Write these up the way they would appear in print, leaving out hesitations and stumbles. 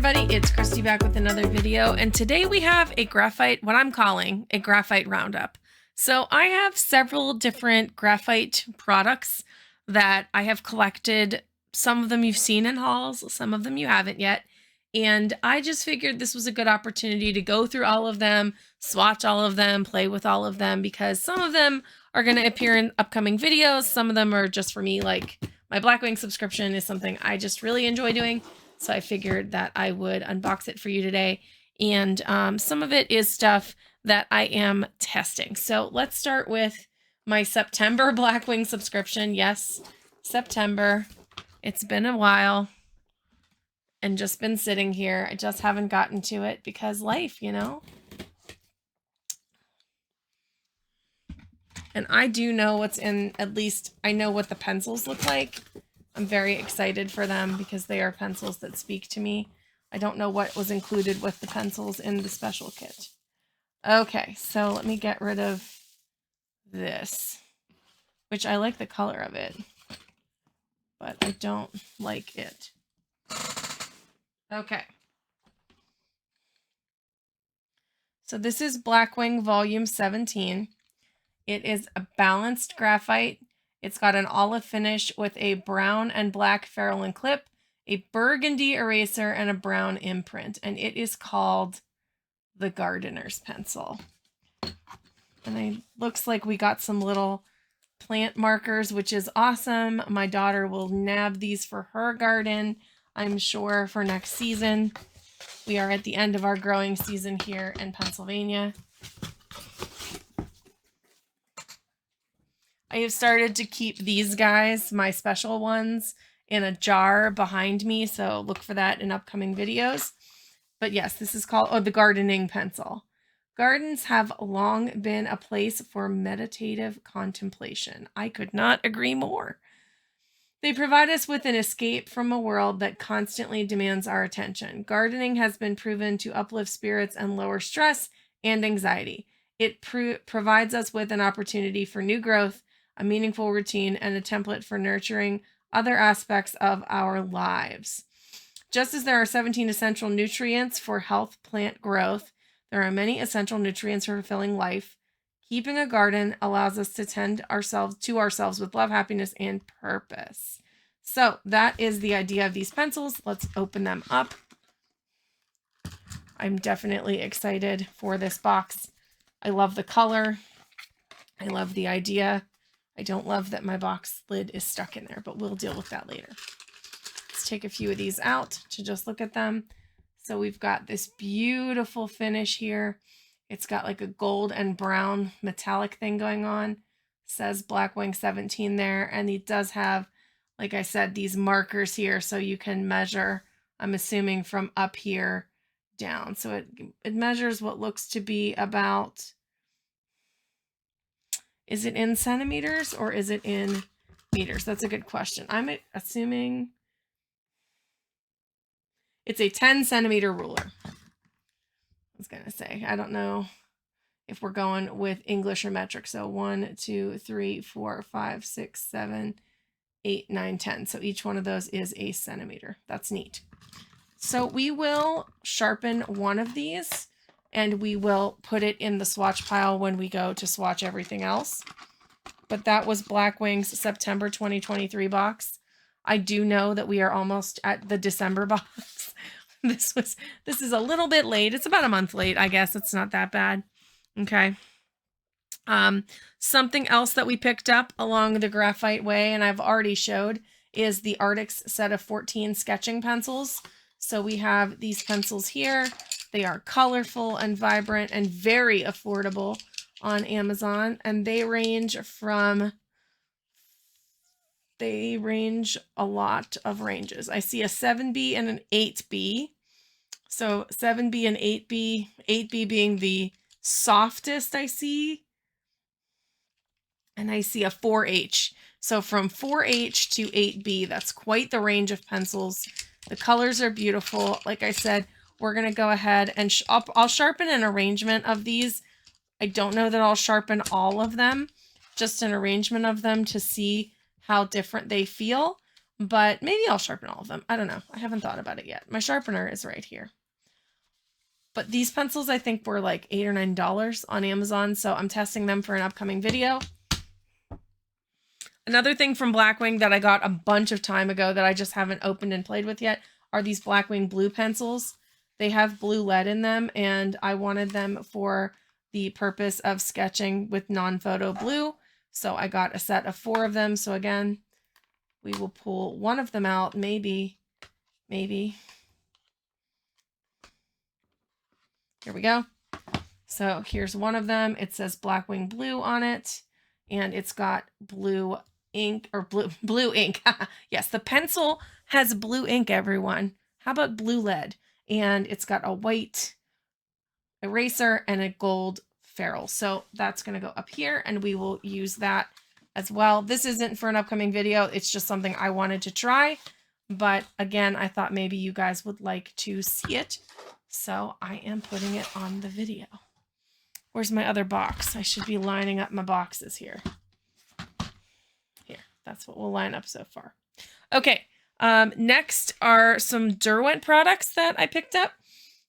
everybody, it's Christy back with another video, and today we have a graphite, what I'm calling a graphite roundup. So I have several different graphite products that I have collected. Some of them you've seen in hauls, some of them you haven't yet, and I just figured this was a good opportunity to go through all of them, swatch all of them, play with all of them, because some of them are going to appear in upcoming videos. Some of them are just for me, like my Blackwing subscription is something I just really enjoy doing. So I figured that I would unbox it for you today. And some of it is stuff that I am testing. So let's start with my September Blackwing subscription. Yes, September. It's been a while and just been sitting here. I just haven't gotten to it because life, you know. And I do know what's in, at least I know what the pencils look like. I'm very excited for them because they are pencils that speak to me. I don't know what was included with the pencils in the special kit. Okay, so let me get rid of this, which I like the color of it, but I don't like it. Okay. So this is Blackwing Volume 17. It is a balanced graphite. It's got an olive finish with a brown and black ferrule and clip, a burgundy eraser, and a brown imprint. And it is called the Gardener's Pencil. And it looks like we got some little plant markers, which is awesome. My daughter will nab these for her garden, I'm sure, for next season. We are at the end of our growing season here in Pennsylvania. I have started to keep these guys, my special ones, in a jar behind me, so look for that in upcoming videos. But yes, this is called the gardening pencil. Gardens have long been a place for meditative contemplation. I could not agree more. They provide us with an escape from a world that constantly demands our attention. Gardening has been proven to uplift spirits and lower stress and anxiety. It provides us with an opportunity for new growth, a meaningful routine, and a template for nurturing other aspects of our lives. Just as there are 17 essential nutrients for health plant growth, there are many essential nutrients for fulfilling life. Keeping a garden allows us to tend to ourselves with love, happiness, and purpose. So that is the idea of these pencils. Let's open them up. I'm definitely excited for this box. I love the color. I love the idea. I don't love that my box lid is stuck in there, but we'll deal with that later. Let's take a few of these out to just look at them. So we've got this beautiful finish here. It's got like a gold and brown metallic thing going on. It says Blackwing 17 there, and it does have, like I said, these markers here so you can measure, I'm assuming, from up here down. So it measures what looks to be about, is it in centimeters or is it in meters? That's a good question. I'm assuming it's a 10 centimeter ruler. I was going to say, I don't know if we're going with English or metric. So 1, 2, 3, 4, 5, 6, 7, 8, 9, 10. So each one of those is a centimeter. That's neat. So we will sharpen one of these, and we will put it in the swatch pile when we go to swatch everything else. But that was Blackwing's September 2023 box. I do know that we are almost at the December box. This is a little bit late. It's about a month late, I guess. It's not that bad. Okay. Something else that we picked up along the graphite way, and I've already showed, is the Arrtx set of 14 sketching pencils. So we have these pencils here. They are colorful and vibrant and very affordable on Amazon, and they range a lot of ranges. I see a 7B and an 8B. So 7B and 8B, 8B being the softest I see, and I see a 4H. So from 4H to 8B, that's quite the range of pencils. The colors are beautiful. Like I said, we're going to go ahead and I'll sharpen an arrangement of these. I don't know that I'll sharpen all of them, just an arrangement of them to see how different they feel. but maybe I'll sharpen all of them. I don't know. I haven't thought about it yet. My sharpener is right here. But these pencils, I think, were like $8 or $9 on Amazon, so I'm testing them for an upcoming video. Another thing from Blackwing that I got a bunch of time ago that I just haven't opened and played with yet are these Blackwing blue pencils. They have blue lead in them, and I wanted them for the purpose of sketching with non-photo blue. So I got a set of 4 of them. So again, we will pull one of them out, maybe. Here we go. So here's one of them. It says Blackwing blue on it, and it's got blue ink, or blue ink. Yes, the pencil has blue ink, everyone. How about blue lead? And it's got a white eraser and a gold ferrule. So that's going to go up here, and we will use that as well. This isn't for an upcoming video. It's just something I wanted to try. But again, I thought maybe you guys would like to see it. So I am putting it on the video. Where's my other box? I should be lining up my boxes here. Here, that's what we'll line up so far. Okay, next are some Derwent products that I picked up.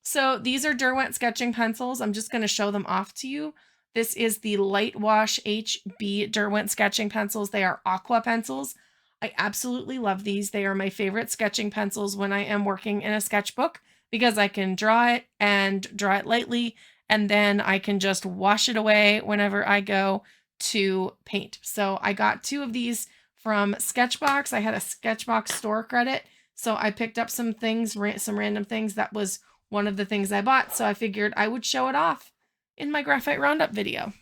So these are Derwent sketching pencils. I'm just going to show them off to you. This is the Light Wash HB Derwent sketching pencils. They are aqua pencils. I absolutely love these. They are my favorite sketching pencils when I am working in a sketchbook, because I can draw it and draw it lightly, and then I can just wash it away whenever I go to paint. So I got 2 of these from Sketchbox. I had a Sketchbox store credit, so I picked up some things, some random things. That was one of the things I bought, so I figured I would show it off in my Graphite Roundup video.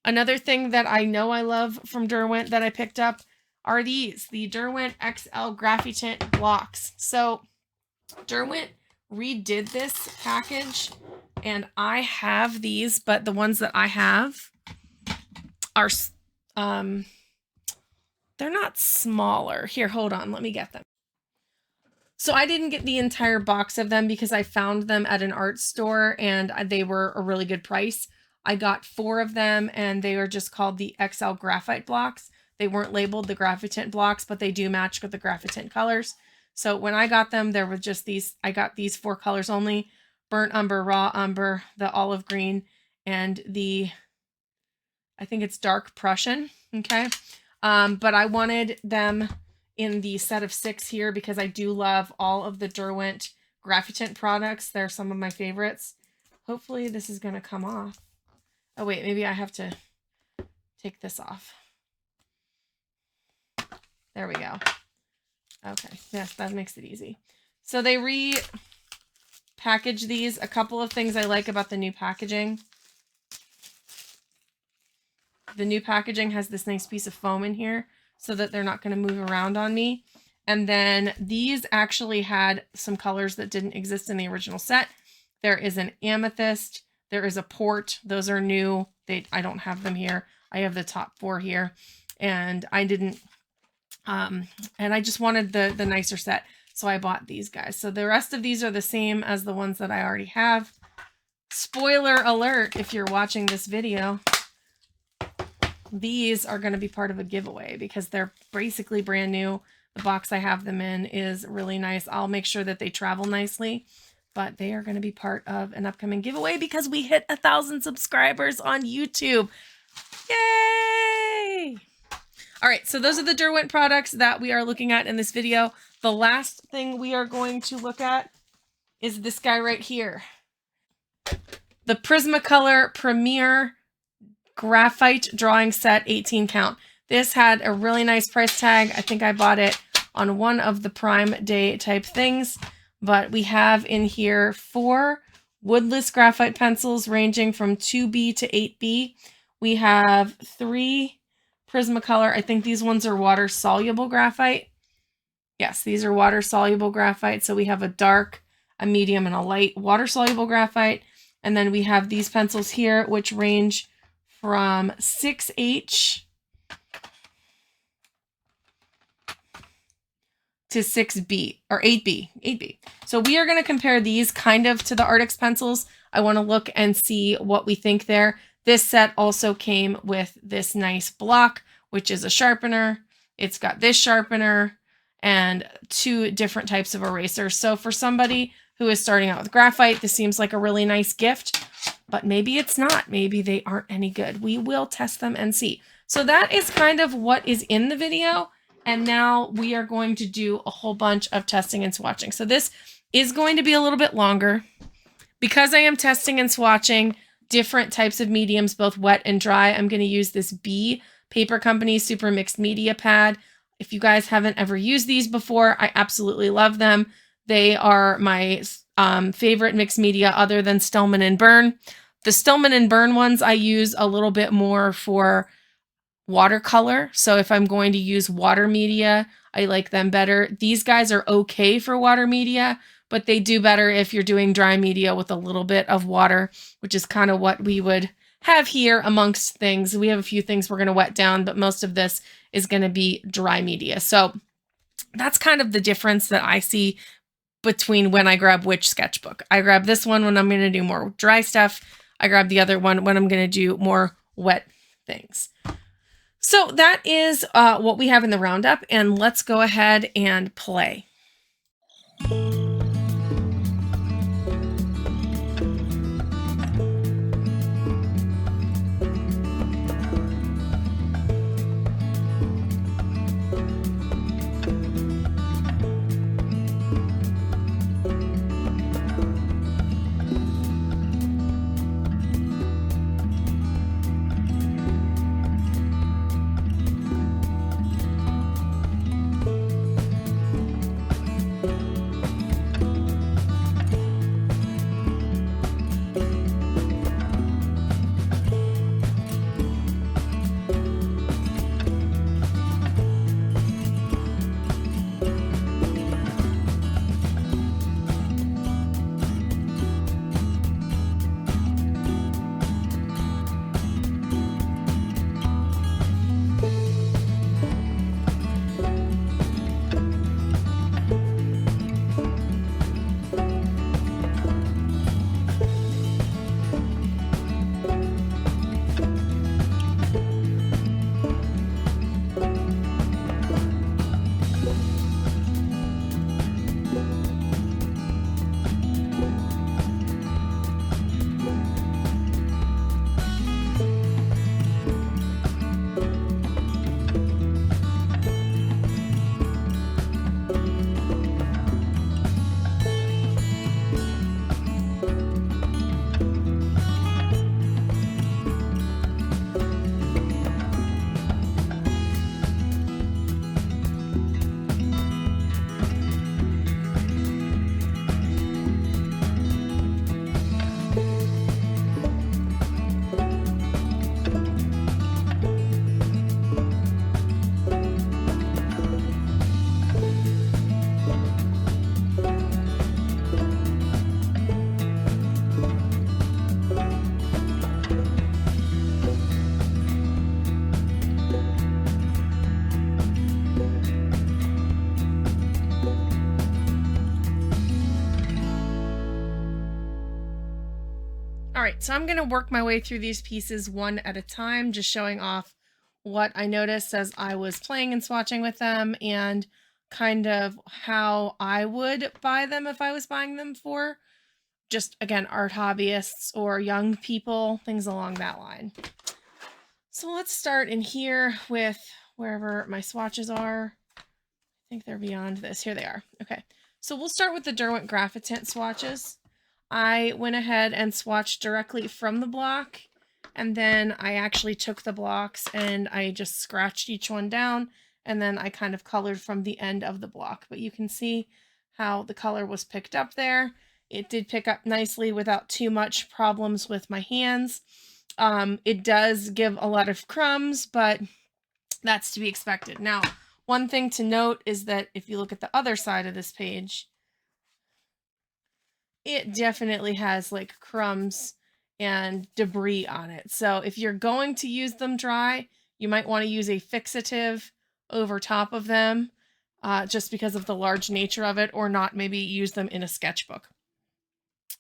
Another thing that I know I love from Derwent that I picked up are these, the Derwent XL Graphite blocks. So Derwent redid this package, and I have these, but the ones that I have are they're not smaller. Here, hold on, let me get them. So I didn't get the entire box of them because I found them at an art store and they were a really good price. I got 4 of them, and they are just called the XL Graphite blocks. They weren't labeled the Graphite blocks, but they do match with the Graphite colors. So when I got them, there were just these, I got these 4 colors only: burnt umber, raw umber, the olive green, and the, I think it's dark Prussian. Okay. But I wanted them in the set of 6 here because I do love all of the Derwent Graphite products. They're some of my favorites. Hopefully this is going to come off. Oh wait, maybe I have to take this off. There we go. Okay, yes, that makes it easy. So they repackaged these. A couple of things I like about the new packaging. The new packaging has this nice piece of foam in here so that they're not going to move around on me. And then these actually had some colors that didn't exist in the original set. There is an amethyst. There is a port. Those are new. I don't have them here. I have the top 4 here. And I didn't... and I just wanted the nicer set, so I bought these guys. So the rest of these are the same as the ones that I already have. Spoiler alert, if you're watching this video, these are going to be part of a giveaway because they're basically brand new. The box I have them in is really nice. I'll make sure that they travel nicely, but they are going to be part of an upcoming giveaway because we hit 1,000 subscribers on YouTube. Yay! All right, so those are the Derwent products that we are looking at in this video. The last thing we are going to look at is this guy right here. The Prismacolor Premier Graphite Drawing Set 18 count. This had a really nice price tag. I think I bought it on one of the Prime Day type things. But we have in here 4 woodless graphite pencils ranging from 2B to 8B. We have 3 Prismacolor. I think these ones are water-soluble graphite. Yes, these are water-soluble graphite. So we have a dark, a medium, and a light water-soluble graphite. And then we have these pencils here, which range from 6H to 6B, or 8B. So we are going to compare these kind of to the Arrtx pencils. I want to look and see what we think there. This set also came with this nice block, which is a sharpener. It's got this sharpener. and 2 different types of erasers. So for somebody who is starting out with graphite, this seems like a really nice gift, but maybe it's not. Maybe they aren't any good. We will test them and see. So that is kind of what is in the video. And now we are going to do a whole bunch of testing and swatching. So this is going to be a little bit longer because I am testing and swatching different types of mediums, both wet and dry. I'm going to use this B Paper Company Super Mixed Media Pad. If you guys haven't ever used these before, I absolutely love them. They are my favorite mixed media other than Stillman and Burn. The Stillman and Burn ones I use a little bit more for watercolor. So if I'm going to use water media, I like them better. These guys are okay for water media, but they do better if you're doing dry media with a little bit of water, which is kind of what we would have here amongst things. We have a few things we're going to wet down, but most of this is going to be dry media. So that's kind of the difference that I see between when I grab which sketchbook. I grab this one when I'm going to do more dry stuff. I grab the other one when I'm going to do more wet things. So that is what we have in the roundup, and let's go ahead and play. All right, so I'm going to work my way through these pieces one at a time, just showing off what I noticed as I was playing and swatching with them and kind of how I would buy them if I was buying them for just, again, art hobbyists or young people, things along that line. So let's start in here with wherever my swatches are. I think they're beyond this. Here they are. Okay, so we'll start with the Derwent Graphite swatches. I went ahead and swatched directly from the block, and then I actually took the blocks and I just scratched each one down, and then I kind of colored from the end of the block. But you can see how the color was picked up there. It did pick up nicely without too much problems with my hands. It does give a lot of crumbs, but that's to be expected. Now, one thing to note is that if you look at the other side of this page, it definitely has like crumbs and debris on it. So if you're going to use them dry, you might want to use a fixative over top of them just because of the large nature of it, or not maybe use them in a sketchbook.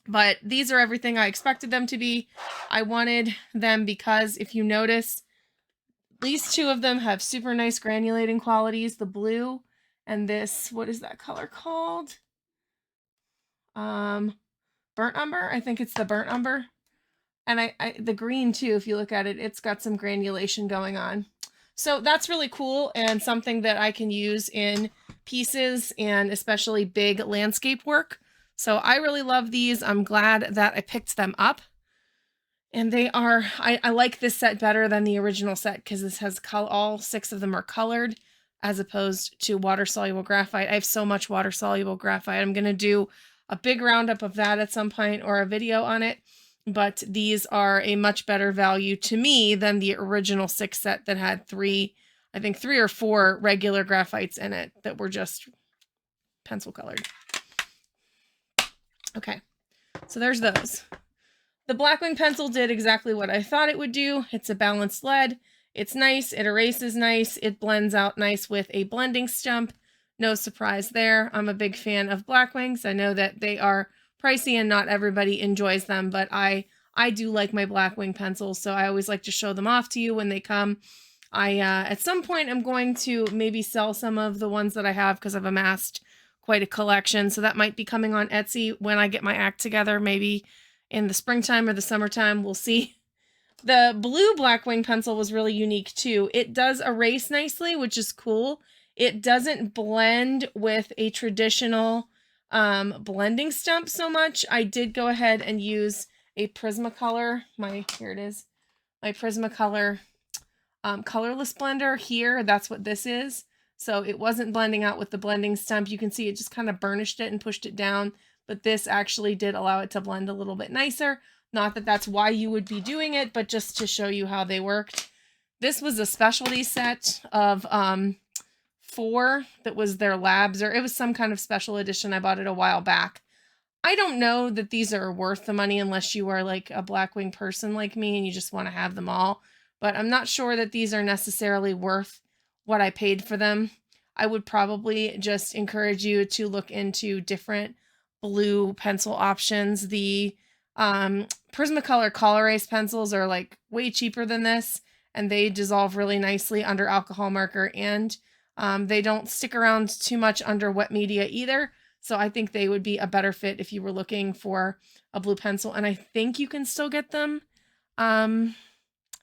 But these are everything I expected them to be. I wanted them because if you notice, these two of them have super nice granulating qualities, the blue And this, what is that color called? Burnt umber. I think it's the burnt umber. And the green too, if you look at it, it's got some granulation going on. So that's really cool and something that I can use in pieces and especially big landscape work. So I really love these. I'm glad that I picked them up. And they are, I like this set better than the original set because this has all 6 of them are colored as opposed to water-soluble graphite. I have so much water-soluble graphite. I'm going to do a big roundup of that at some point or a video on it. But these are a much better value to me than the original 6 set that had 3 or 4 regular graphites in it that were just pencil colored. Okay, so there's those. The Blackwing pencil did exactly what I thought it would do. It's a balanced lead. It's nice. It erases nice. It blends out nice with a blending stump. No surprise there. I'm a big fan of Blackwings. I know that they are pricey and not everybody enjoys them, but I do like my Blackwing pencils, so I always like to show them off to you when they come. At some point I'm going to maybe sell some of the ones that I have because I've amassed quite a collection, so that might be coming on Etsy when I get my act together, maybe in the springtime or the summertime. We'll see. The blue Blackwing pencil was really unique too. It does erase nicely, which is cool. It doesn't blend with a traditional blending stump so much. I did go ahead and use a Prismacolor, here it is, my Prismacolor colorless blender here. That's what this is. So it wasn't blending out with the blending stump. You can see it just kind of burnished it and pushed it down, but this actually did allow it to blend a little bit nicer. Not that that's why you would be doing it, but just to show you how they worked. This was a specialty set of 4 that was their labs, or it was some kind of special edition. I bought it a while back. I don't know that these are worth the money unless you are like a Blackwing person like me and you just want to have them all. But I'm not sure that these are necessarily worth what I paid for them. I would probably just encourage you to look into different blue pencil options. The Prismacolor Color Erase pencils are like way cheaper than this, and they dissolve really nicely under alcohol marker, and they don't stick around too much under wet media either. So I think they would be a better fit if you were looking for a blue pencil. And I think you can still get them. I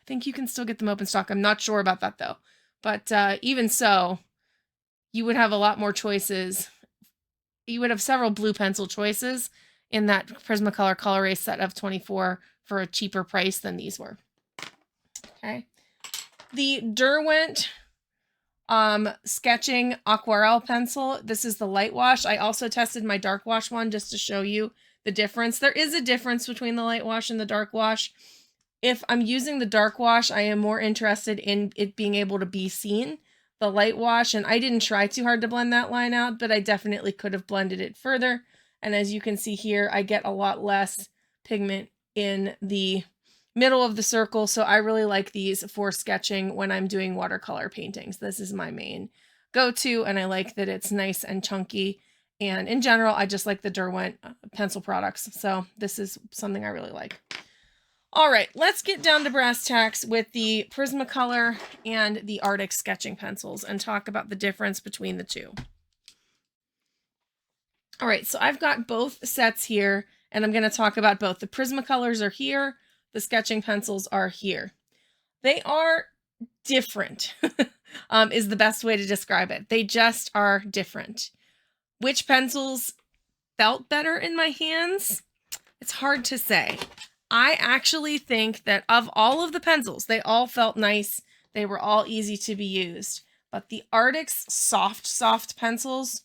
think you can still get them open stock. I'm not sure about that though. But even so, you would have a lot more choices. You would have several blue pencil choices in that Prismacolor Color Erase set of 24 for a cheaper price than these were. Okay. The Derwent sketching aquarelle pencil. This is the light wash. I also tested my dark wash one just to show you the difference. There is a difference between the light wash and the dark wash. If I'm using the dark wash, I am more interested in it being able to be seen. The light wash, and I didn't try too hard to blend that line out, but I definitely could have blended it further. And as you can see here, I get a lot less pigment in the middle of the circle. So I really like these for sketching when I'm doing watercolor paintings. This is my main go-to, and I like that it's nice and chunky. And in general, I just like the Derwent pencil products. So this is something I really like. All right, let's get down to brass tacks with the Prismacolor and the Arrtx sketching pencils and talk about the difference between the two. All right, so I've got both sets here, and I'm going to talk about both. The Prismacolors are here. The sketching pencils are here. They are different, is the best way to describe it. They just are different. Which pencils felt better in my hands? It's hard to say. I actually think that of all of the pencils, they all felt nice. They were all easy to be used. But the Arrtx soft pencils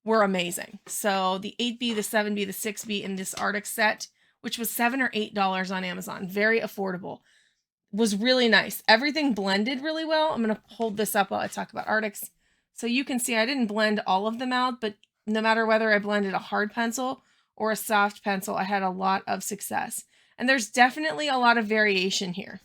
were amazing. So the 8B, the 7B, the 6B in this Arrtx set, which was $7 or $8 on Amazon, very affordable, was really nice. Everything blended really well. I'm going to hold this up while I talk about Arrtx. So you can see I didn't blend all of them out, but no matter whether I blended a hard pencil or a soft pencil, I had a lot of success. And there's definitely a lot of variation here.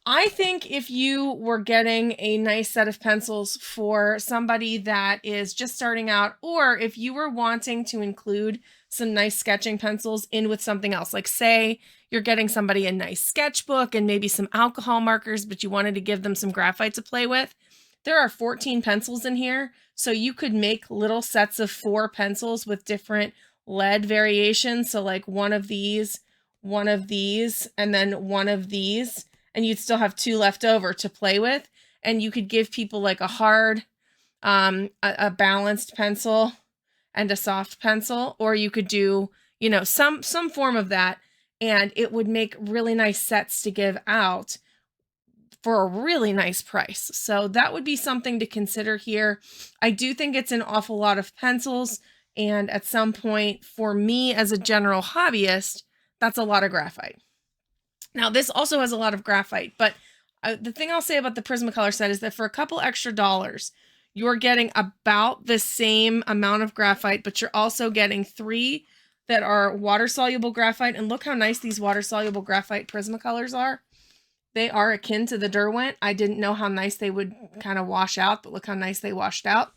I think if you were getting a nice set of pencils for somebody that is just starting out, or if you were wanting to include some nice sketching pencils in with something else, like say you're getting somebody a nice sketchbook and maybe some alcohol markers, but you wanted to give them some graphite to play with, there are 14 pencils in here. So you could make little sets of 4 pencils with different lead variations. So like one of these, and then one of these, and you'd still have 2 left over to play with. And you could give people like a hard, a balanced pencil and a soft pencil, or you could do, you know, some form of that, and it would make really nice sets to give out for a really nice price. So that would be something to consider here. I do think it's an awful lot of pencils, and at some point, for me as a general hobbyist, that's a lot of graphite. Now, this also has a lot of graphite, but the thing I'll say about the Prismacolor set is that for a couple extra dollars, you're getting about the same amount of graphite, but you're also getting 3 that are water-soluble graphite. And look how nice these water-soluble graphite Prismacolors are. They are akin to the Derwent. I didn't know how nice they would kind of wash out, but look how nice they washed out.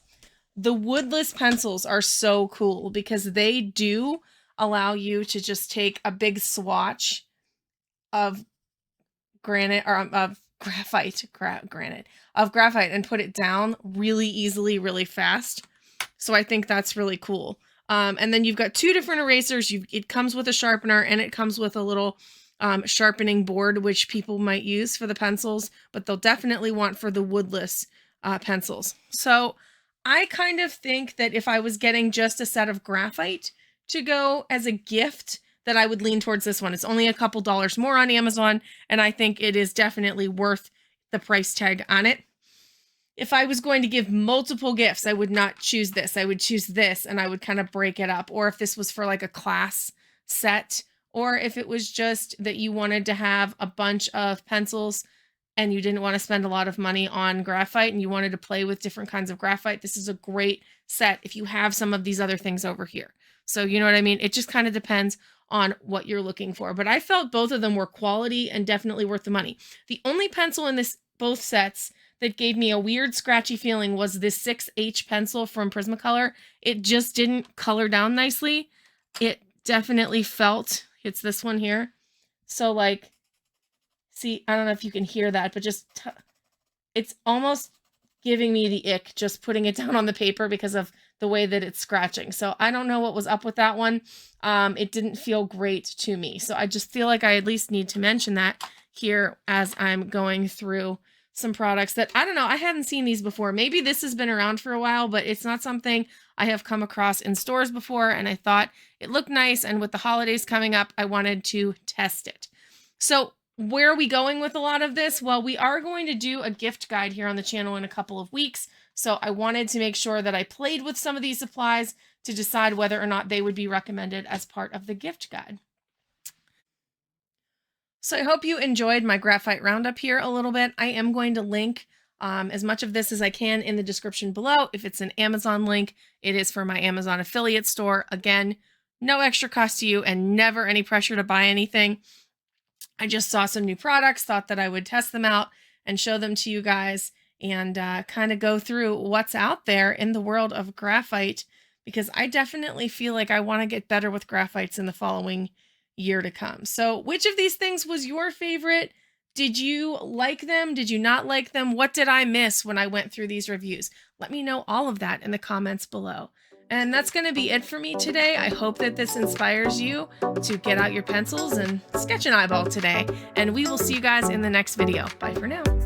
The woodless pencils are so cool because they do allow you to just take a big swatch of granite, or of graphite, of graphite, and put it down really easily, really fast. So I think that's really cool. And then you've got 2 different erasers. It comes with a sharpener, and it comes with a little sharpening board, which people might use for the pencils, but they'll definitely want for the woodless pencils. So I kind of think that if I was getting just a set of graphite to go as a gift, that I would lean towards this one. It's only a couple dollars more on Amazon, and I think it is definitely worth the price tag on it. If I was going to give multiple gifts, I would not choose this. I would choose this, and I would kind of break it up. Or if this was for like a class set, or if it was just that you wanted to have a bunch of pencils and you didn't want to spend a lot of money on graphite and you wanted to play with different kinds of graphite, this is a great set if you have some of these other things over here. So you know what I mean? It just kind of depends on what you're looking for. But I felt both of them were quality and definitely worth the money. The only pencil in both sets that gave me a weird scratchy feeling was this 6H pencil from Prismacolor. It just didn't color down nicely. It definitely felt, it's this one here. So like, see, I don't know if you can hear that, but just, it's almost giving me the ick just putting it down on the paper because of the way that it's scratching. So I don't know what was up with that one. It didn't feel great to me. So I just feel like I at least need to mention that here as I'm going through some products that, I don't know, I hadn't seen these before. Maybe this has been around for a while, but it's not something I have come across in stores before, and I thought it looked nice, and with the holidays coming up, I wanted to test it. So where are we going with a lot of this? Well, we are going to do a gift guide here on the channel in a couple of weeks, so I wanted to make sure that I played with some of these supplies to decide whether or not they would be recommended as part of the gift guide. So I hope you enjoyed my Graphite Roundup here a little bit. I am going to link as much of this as I can in the description below. If it's an Amazon link, it is for my Amazon affiliate store. Again, no extra cost to you and never any pressure to buy anything. I just saw some new products, thought that I would test them out and show them to you guys and kind of go through what's out there in the world of graphite, because I definitely feel like I want to get better with graphites in the following year to come. So which of these things was your favorite? Did you like them? Did you not like them? What did I miss when I went through these reviews? Let me know all of that in the comments below. And that's going to be it for me today. I hope that this inspires you to get out your pencils and sketch an eyeball today. And we will see you guys in the next video. Bye for now.